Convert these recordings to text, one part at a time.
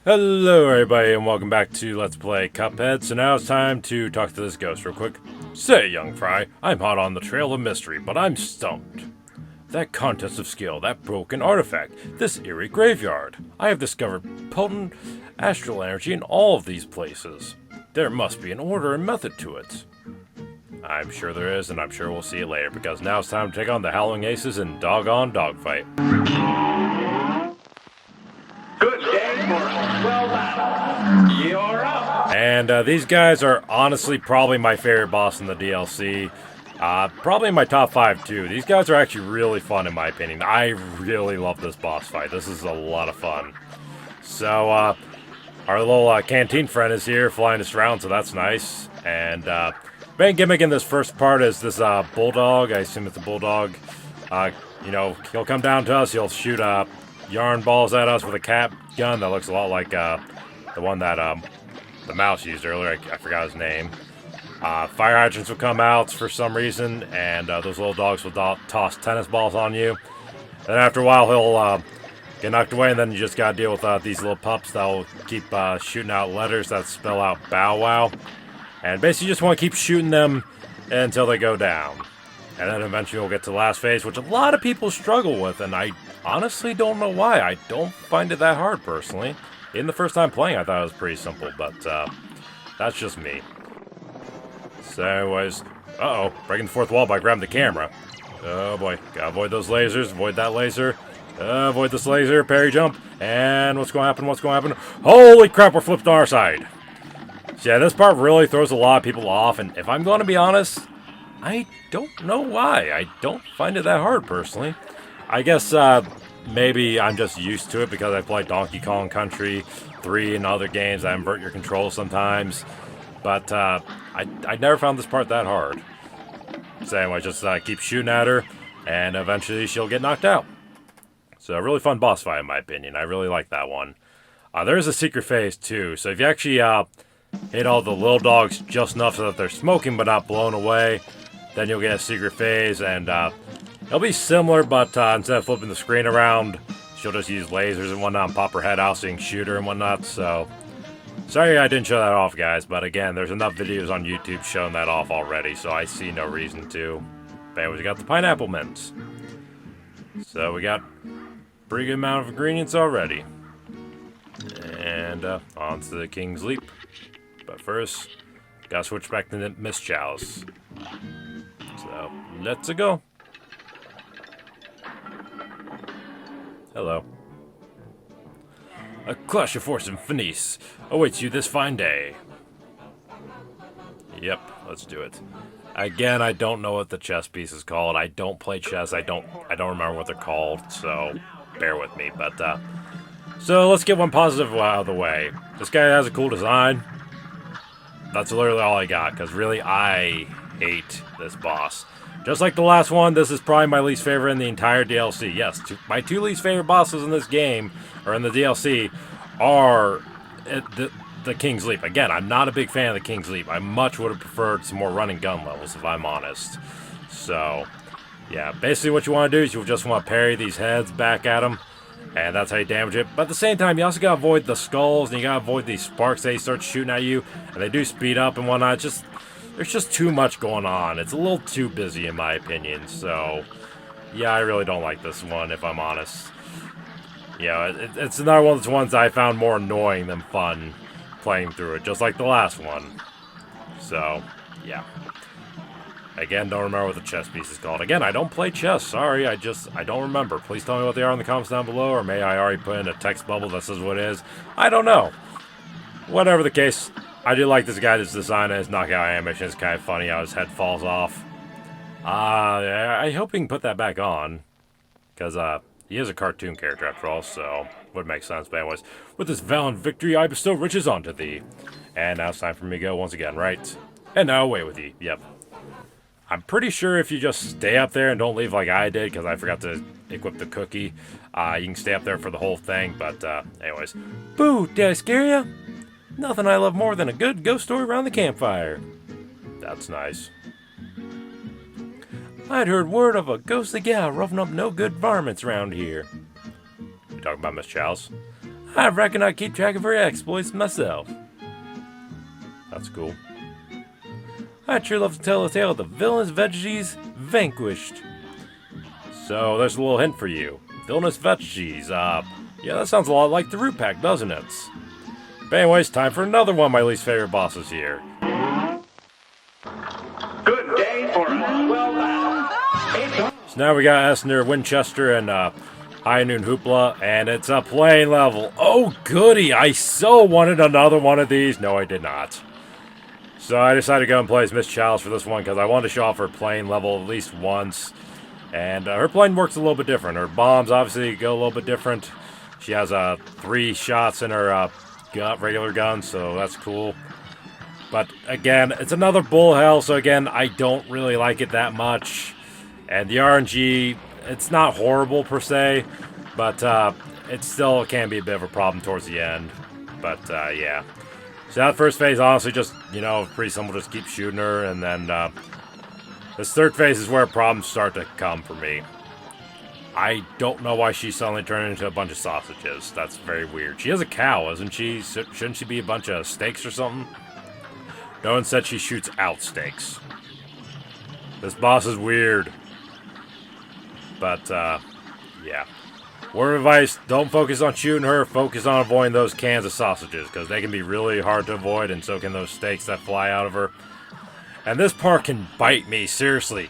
Hello everybody and welcome back to Let's Play Cuphead. So now it's time to talk to this ghost real quick. Say, young fry, I'm hot on the trail of mystery, but I'm stumped. That contest of skill, that broken artifact, this eerie graveyard. I have discovered potent astral energy in all of these places. There must be an order and method to it. I'm sure there is, and I'm sure we'll see it later, because now it's time to take on the Howling Aces in Doggone Dogfight. Good day for a swell battle. You're up. And these guys are honestly probably my favorite boss in the DLC. Probably in my top 5 too. These guys are actually really fun in my opinion. I really love this boss fight. This is a lot of fun. So, our little canteen friend is here flying us around, so that's nice. And main gimmick in this first part is this bulldog. I assume it's a bulldog. You know, he'll come down to us, he'll shoot yarn balls at us with a cap gun that looks a lot like the one that the mouse used earlier. I forgot his name. Fire hydrants will come out for some reason, and those little dogs will toss tennis balls on you. Then after a while, he'll get knocked away, and then you just gotta deal with these little pups that will keep shooting out letters that spell out Bow Wow. And basically, you just want to keep shooting them until they go down. And then eventually we'll get to the last phase, which a lot of people struggle with, and I honestly don't know why. I don't find it that hard, personally. In the first time playing, I thought it was pretty simple, but that's just me. So anyways, uh-oh, breaking the fourth wall by grabbing the camera. Oh boy, gotta avoid those lasers, avoid that laser, avoid this laser, parry jump, and what's gonna happen? Holy crap, we're flipped on our side. So yeah, this part really throws a lot of people off, and if I'm gonna be honest, I don't know why. I don't find it that hard, personally. I guess maybe I'm just used to it because I played Donkey Kong Country 3 and other games that invert your controls sometimes. But I never found this part that hard. So anyway, just keep shooting at her, and eventually she'll get knocked out. So a really fun boss fight, in my opinion. I really like that one. There is a secret phase, too. So if you actually hit all the little dogs just enough so that they're smoking but not blown away, then you'll get a secret phase, and it'll be similar, but instead of flipping the screen around, she'll just use lasers and whatnot and pop her head out so you can shoot her and whatnot, so... Sorry I didn't show that off, guys, but again, there's enough videos on YouTube showing that off already, so I see no reason to. But anyways, we got the pineapple mints. So we got a pretty good amount of ingredients already. And on to the King's Leap. But first, gotta switch back to the Miss Chalice. So, let's go. Hello. A clash of force and finesse awaits you this fine day. Yep, let's do it. Again, I don't know what the chess piece is called. I don't play chess. I don't remember what they're called, so bear with me. But so let's get one positive out of the way. This guy has a cool design. That's literally all I got, because really, I hate this boss. Just like the last one, this is probably my least favorite in the entire DLC. Yes, my 2 least favorite bosses in this game, or in the DLC, are the King's Leap. Again, I'm not a big fan of the King's Leap. I much would have preferred some more running gun levels, if I'm honest. So, yeah, basically what you want to do is you just want to parry these heads back at them, and that's how you damage it. But at the same time, you also gotta avoid the skulls, and you gotta avoid these sparks that start shooting at you, and they do speed up and whatnot. There's just too much going on. It's a little too busy, in my opinion, so... Yeah, I really don't like this one, if I'm honest. Yeah, it's another one of those ones I found more annoying than fun playing through it, just like the last one. So, yeah. Again, don't remember what the chess piece is called. Again, I don't play chess, sorry, I don't remember. Please tell me what they are in the comments down below, or may I already put in a text bubble that says what it is. I don't know. Whatever the case... I do like this guy's design, and his knockout animation is kind of funny how his head falls off. I hope he can put that back on. Because, he is a cartoon character after all, so would make sense. But anyways, with this valiant victory, I bestow riches onto thee. And now it's time for me to go once again, right? And now away with thee, yep. I'm pretty sure if you just stay up there and don't leave like I did, because I forgot to equip the cookie, you can stay up there for the whole thing, but, anyways. Boo, did I scare ya? Nothing I love more than a good ghost story around the campfire. That's nice. I'd heard word of a ghostly gal roughing up no good varmints around here. You talking about Miss Chalice? I reckon I keep track of her exploits myself. That's cool. I'd sure love to tell a tale of the villainous veggies vanquished. So there's a little hint for you. Villainous veggies, yeah, that sounds a lot like the root pack, doesn't it? But anyways, time for another one of my least favorite bosses here. Good day for us. Well done. So now we got Esner, Winchester, and High Noon Hoopla, and it's a plain level. Oh goody, I so wanted another one of these. No, I did not. So I decided to go and play as Miss Chalice for this one because I wanted to show off her plane level at least once. And her plane works a little bit different. Her bombs obviously go a little bit different. She has 3 shots in her regular gun, so that's cool. But again, it's another bull hell, so again, I don't really like it that much. And the RNG, it's not horrible per se, but it still can be a bit of a problem towards the end. But yeah. So that first phase, honestly, just, pretty simple. Just keep shooting her, and then this third phase is where problems start to come for me. I don't know why she suddenly turned into a bunch of sausages. That's very weird. She has a cow, isn't she? Shouldn't she be a bunch of steaks or something? No one said she shoots out steaks. This boss is weird. But, yeah. Word of advice, don't focus on shooting her, focus on avoiding those cans of sausages, because they can be really hard to avoid, and so can those steaks that fly out of her. And this part can bite me, seriously.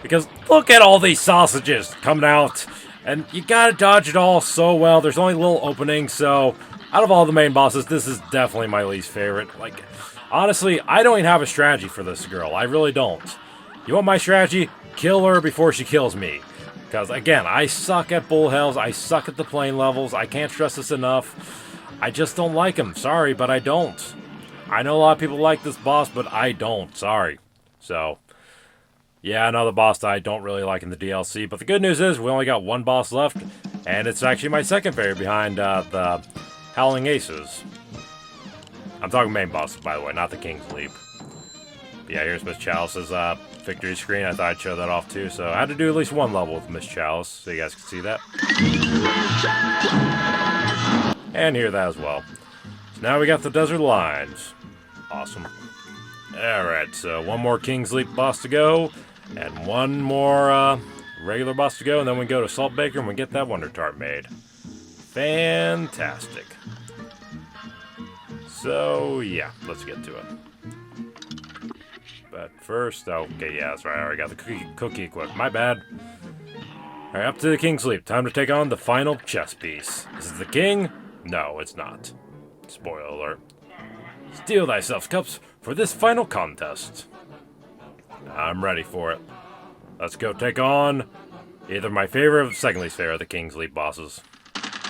Because look at all these sausages coming out, and you gotta dodge it all so well. There's only little openings, so out of all the main bosses, this is definitely my least favorite. Like, honestly, I don't even have a strategy for this girl. I really don't. You want my strategy? Kill her before she kills me. Because, again, I suck at bull hells. I suck at the plane levels. I can't stress this enough. I just don't like them. Sorry, but I don't. I know a lot of people like this boss, but I don't. Sorry. So, yeah, another boss that I don't really like in the DLC. But the good news is we only got one boss left. And it's actually my second favorite behind the Howling Aces. I'm talking main bosses, by the way, not the King's Leap. But yeah, here's Miss Chalice's victory screen. I thought I'd show that off too. So I had to do at least one level with Miss Chalice, so you guys can see that. And hear that as well. So now we got the Desert Lines. Awesome. Alright, so one more King's Leap boss to go, and one more regular boss to go, and then we go to Salt Baker and we get that Wondertart made. Fantastic. So, yeah, let's get to it. But first, okay, yeah, that's right, I already got the cookie equipped. My bad. Alright, up to the King's Leap. Time to take on the final chess piece. Is it the king? No, it's not. Spoiler alert. Steel thyself, Cups, for this final contest. I'm ready for it. Let's go take on either my favorite or second least favorite of the King's Leap bosses.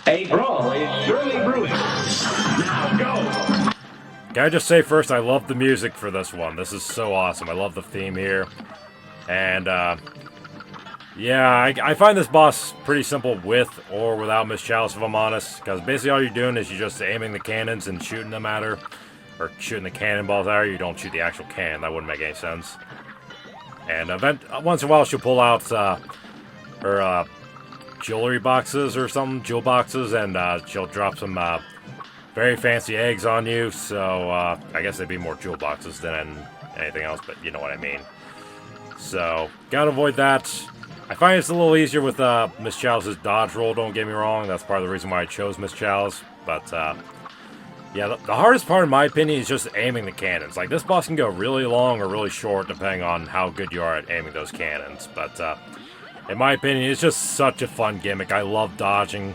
A brawl is surely brewing. Now go! Can I just say first, I love the music for this one. This is so awesome. I love the theme here. And, yeah, I find this boss pretty simple with or without Miss Chalice, if I'm honest. Because basically all you're doing is you're just aiming the cannons and shooting them at her. Or shooting the cannonballs at her. You don't shoot the actual cannon. That wouldn't make any sense. And once in a while she'll pull out her jewelry boxes or something. Jewel boxes. And she'll drop some very fancy eggs on you. So I guess they'd be more jewel boxes than anything else. But you know what I mean. So gotta avoid that. I find it's a little easier with Miss Chalice's dodge roll, don't get me wrong. That's part of the reason why I chose Miss Chalice. But, yeah, the hardest part, in my opinion, is just aiming the cannons. Like, this boss can go really long or really short, depending on how good you are at aiming those cannons. But, in my opinion, it's just such a fun gimmick. I love dodging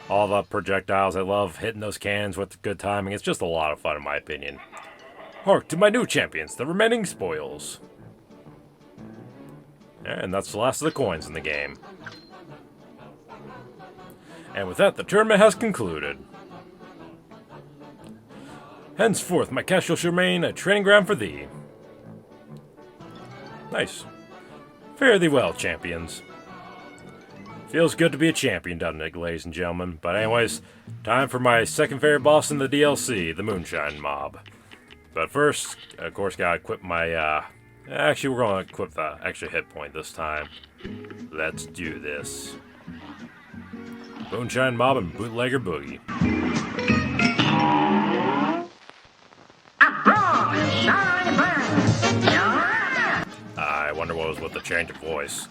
all the projectiles. I love hitting those cannons with good timing. It's just a lot of fun, in my opinion. Hark to my new champions, the remaining spoils. And that's the last of the coins in the game. And with that, the tournament has concluded. Henceforth, my castle shall remain a training ground for thee. Nice. Fare thee well, champions. Feels good to be a champion, doesn't it, ladies and gentlemen? But anyways, time for my second favorite boss in the DLC, the Moonshine Mob. But first, of course, gotta equip my, actually, we're going to equip the extra hit point this time. Let's do this. Moonshine Mob and Bootlegger Boogie. I wonder what was with the change of voice.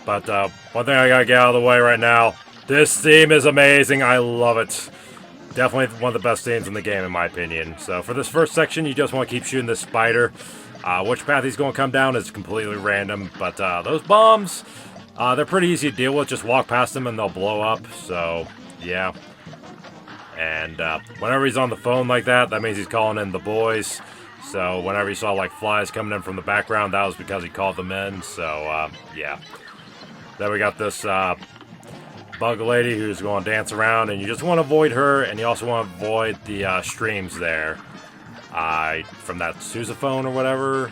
But one thing I gotta get out of the way right now. This theme is amazing. I love it. Definitely one of the best themes in the game, in my opinion. So for this first section, you just want to keep shooting this spider. Which path he's going to come down is completely random. But those bombs, they're pretty easy to deal with. Just walk past them and they'll blow up. So, yeah. And whenever he's on the phone like that, that means he's calling in the boys. So whenever you saw like flies coming in from the background, that was because he called them in. So, yeah. Then we got this bug lady who's going to dance around, and you just want to avoid her, and you also want to avoid the streams there. From that sousaphone or whatever.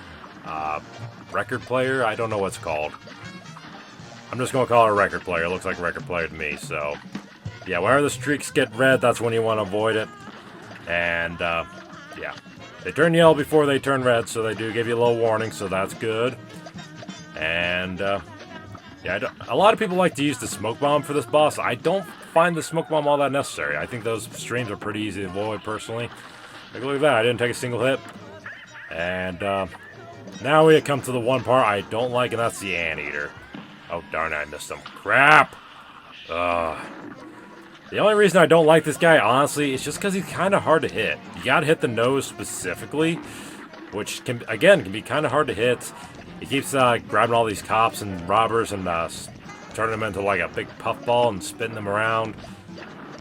Record player? I don't know what it's called. I'm just going to call it a record player. It looks like a record player to me, so... Yeah, whenever the streaks get red, that's when you want to avoid it. And, yeah. They turn yellow before they turn red, so they do give you a little warning, so that's good. And, yeah, a lot of people like to use the smoke bomb for this boss. I don't find the smoke bomb all that necessary. I think those streams are pretty easy to avoid, personally. Like, look at that. I didn't take a single hit. And, now we come to the one part I don't like, and that's the anteater. Oh, darn it, I missed him. Crap! Ugh. The only reason I don't like this guy, honestly, is just because he's kind of hard to hit. You gotta hit the nose specifically, which, can be kind of hard to hit. He keeps grabbing all these cops and robbers and turning them into like a big puffball and spinning them around.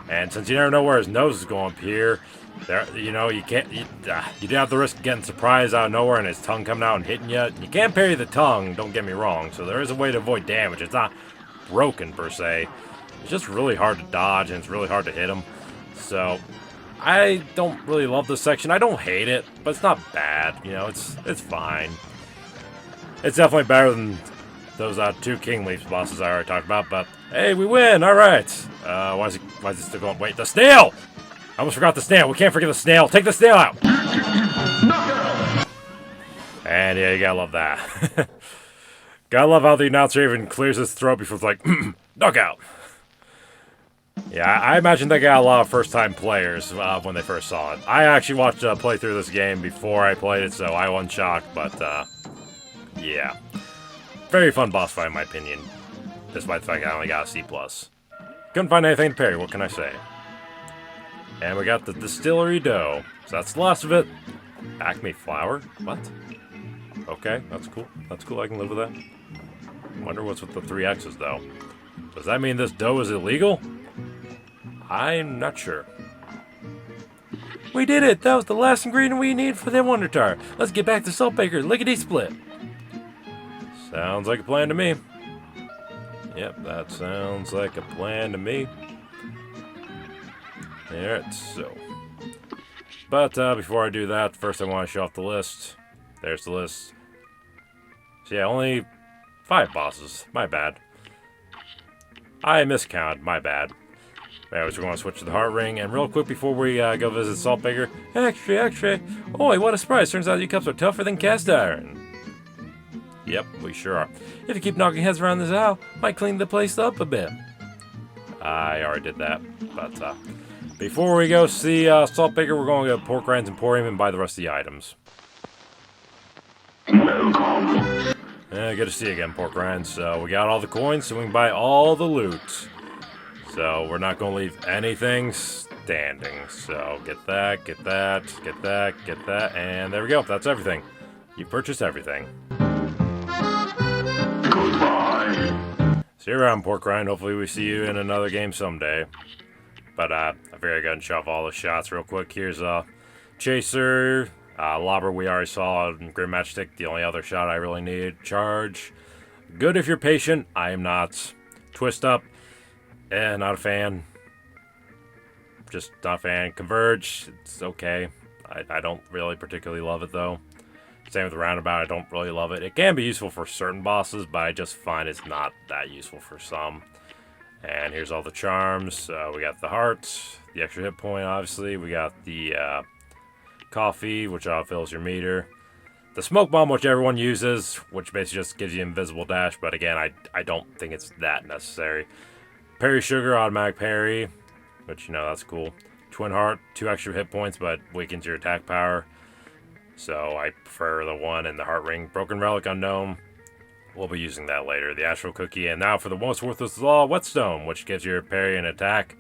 And since you never know where his nose is going to appear, you know, you do have the risk of getting surprised out of nowhere and his tongue coming out and hitting you. You can't parry the tongue, don't get me wrong, so there is a way to avoid damage. It's not broken, per se. It's just really hard to dodge, and it's really hard to hit him. So, I don't really love this section. I don't hate it, but it's not bad. You know, it's fine. It's definitely better than those two King Leaps bosses I already talked about, but hey, we win! Alright! Why is it still going? Wait, the snail! I almost forgot the snail. We can't forget the snail. Take the snail out! And yeah, you gotta love that. Gotta love how the announcer even clears his throat before it's like, knockout! Yeah, I imagine they got a lot of first-time players when they first saw it. I actually watched a playthrough of this game before I played it, so I wasn't shocked, but, yeah. Very fun boss fight, in my opinion. Despite the fact I only got a C+. Couldn't find anything to parry, what can I say? And we got the distillery dough. So that's the last of it. Acme flour? What? Okay, that's cool. That's cool, I can live with that. Wonder what's with the 3 X's, though. Does that mean this dough is illegal? I'm not sure. We did it! That was the last ingredient we need for the Wondertart. Let's get back to Saltbaker, lickety-split. Sounds like a plan to me. Yep, that sounds like a plan to me. Alright, so. But before I do that, first I want to show off the list. There's the list. So yeah, only 5 bosses. My bad. I miscounted. My bad. Anyways, we're going to switch to the Heart Ring, and real quick before we go visit Saltbaker, extra! Oi, what a surprise! Turns out you cups are tougher than cast iron. Yep, we sure are. If you keep knocking heads around this aisle, might clean the place up a bit. I already did that, but before we go see Saltbaker, we're going to go to Pork Rinds Emporium and buy the rest of the items. Welcome. Good to see you again, Pork Rinds. So we got all the coins, so we can buy all the loot. So we're not going to leave anything standing. So get that, get that, get that, get that, and there we go. That's everything. You purchased everything. Goodbye. See you around, Pork Rind. Hopefully we see you in another game someday. But I figured I'd go and show off all the shots real quick. Here's Chaser, Lobber we already saw, and Grim Matchstick, the only other shot I really need. Charge. Good if you're patient. I am not. Twist Up. Not a fan. Just not a fan. Converge, it's okay. I don't really particularly love it, though. Same with the Roundabout, I don't really love it. It can be useful for certain bosses, but I just find it's not that useful for some. And here's all the charms. We got the heart, the extra hit point, obviously. We got the coffee, which fills your meter. The smoke bomb, which everyone uses, which basically just gives you invisible dash. But again, I don't think it's that necessary. Parry Sugar, automatic parry, which, you know, that's cool. Twin Heart, 2 extra hit points, but weakens your attack power. So I prefer the one in the Heart Ring. Broken Relic, Unknown. We'll be using that later. The Astral Cookie, and now for the most worthless of all, Whetstone, which gives your parry and attack.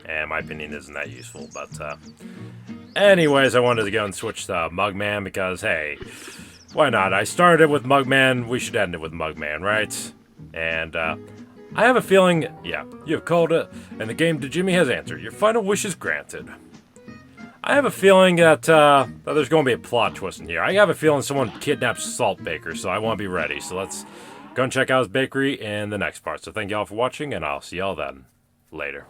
And my opinion isn't that useful, but anyways, I wanted to go and switch to Mugman because, hey, why not? I started with Mugman, we should end it with Mugman, right? And I have a feeling, yeah, you have called it, and the game to Jimmy has answered. Your final wish is granted. I have a feeling that there's going to be a plot twist in here. I have a feeling someone kidnaps Salt Baker, so I want to be ready. So let's go and check out his bakery in the next part. So thank y'all for watching, and I'll see y'all then. Later.